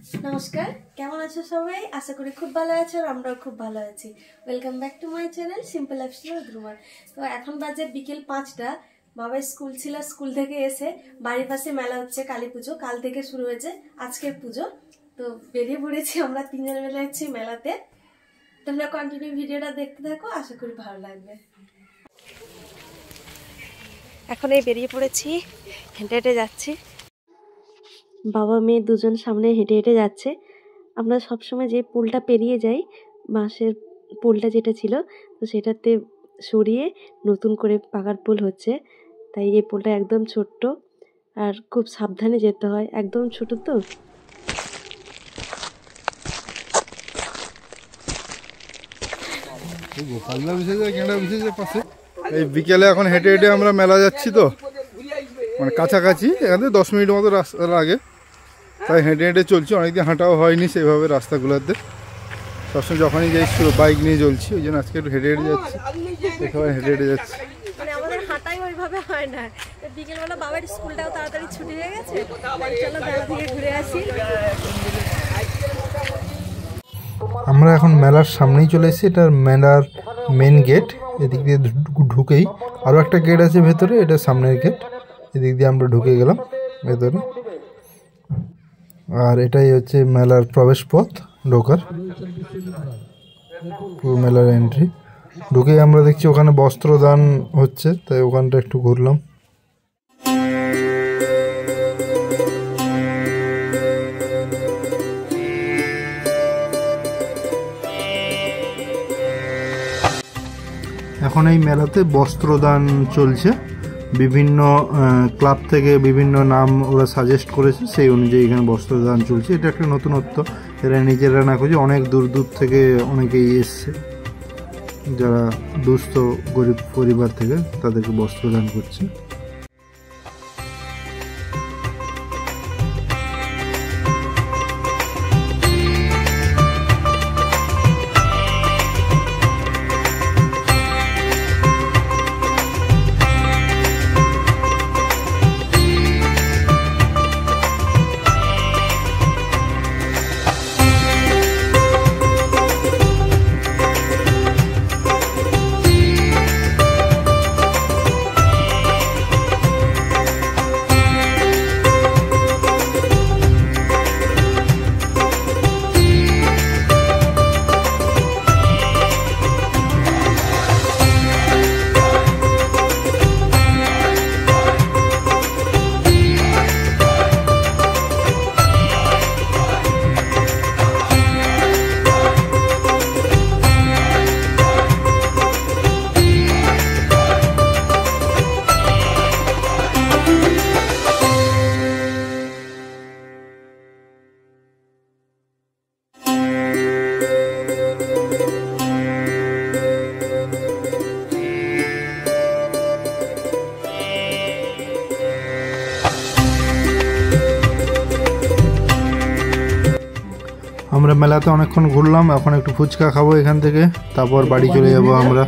নমস্কার, কেমন আছো সবাই? আশা করি খুব ভালো আছো আর আমরাও খুব ভালো আছি। Welcome back to my channel simple lifestyle রুমার। তো এখন বাজে বিকেল 5টা। বাবার স্কুল ছিল, স্কুল থেকে এসে বাড়ির পাশে মেলা হচ্ছে, কালী পুজো কাল থেকে শুরু হয়েছে, আজকের পুজো। তো বেরিয়ে পড়েছি আমরা তিনজন মিলে যাচ্ছি মেলাতে। তোমরা কন্টিনিউ ভিডিওটা দেখতে থাকো, আশা করি ভালো লাগবে। এখন এই বেরিয়ে পড়েছি, হেঁটে হেঁটে যাচ্ছি। বাবা মেয়ে দুজন সামনে হেঁটে হেঁটে যাচ্ছে। আমরা সবসময় যে পুলটা পেরিয়ে যাই, বাঁশের পুলটা যেটা ছিল, তো সেটাতে সরিয়ে নতুন করে পাকার পুল হচ্ছে। তাই এই পুলটা একদম ছোট্ট আর খুব সাবধানে যেতে হয়, একদম ছোট তো। এই বিকেলে এখন হেঁটে হেঁটে আমরা মেলা যাচ্ছি, তো মানে কাছাকাছি, এখান থেকে 10 মিনিট মতো রাস্তা লাগে, তাই হেঁটে হেঁটে চলছি। অনেকদিন হাঁটাও হয়নি সেইভাবে রাস্তাগুলোতে, সবসময় যখনই যাই বাইক নিয়ে চলছি, ওই জন্য আজকে একটু হেঁটে হেঁটে যাচ্ছি। সবাই হেঁটে হেঁটে যাচ্ছি, মানে আমাদের হাঁটাই ওইভাবে হয় না। বিকেলবেলা বাবার স্কুলটাও তাড়াতাড়ি ছুটি হয়ে গেছে, চলো মেলা থেকে ঘুরে আসি। আমরা এখন মেলার সামনেই চলে এসেছি। এটা মেলার মেন গেট। এদিক দিয়ে ঢুকেই আরও একটা গেট আছে ভেতরে, এটা সামনের গেট। এদিক দিয়ে আমরা ঢুকে গেলাম ভেতরে, আর এটাই হচ্ছে মেলার প্রবেশ পথ ঢোকার, পুরো মেলার এন্ট্রি। ঢুকেই আমরা দেখছি ওখানে বস্ত্রদান হচ্ছে, তাই ওখানটা একটু ঘুরলাম। এখন এই মেলাতে বস্ত্রদান চলছে। বিভিন্ন ক্লাব থেকে বিভিন্ন নাম ওরা সাজেস্ট করেছে, সেই অনুযায়ী এখানে বস্ত্রদান চলছে। এটা একটা নতুনত্ব, এরা নিজেরা না খুঁজে অনেক দূর দূর থেকে অনেকেই এসছে, যারা দুস্থ গরিব পরিবার থেকে তাদেরকে বস্ত্রদান করছে। আমরা মেলাতে অনেকক্ষণ ঘুরলাম, এখন একটু ফুচকা খাবো এখান থেকে, তারপর বাড়ি চলে যাব আমরা।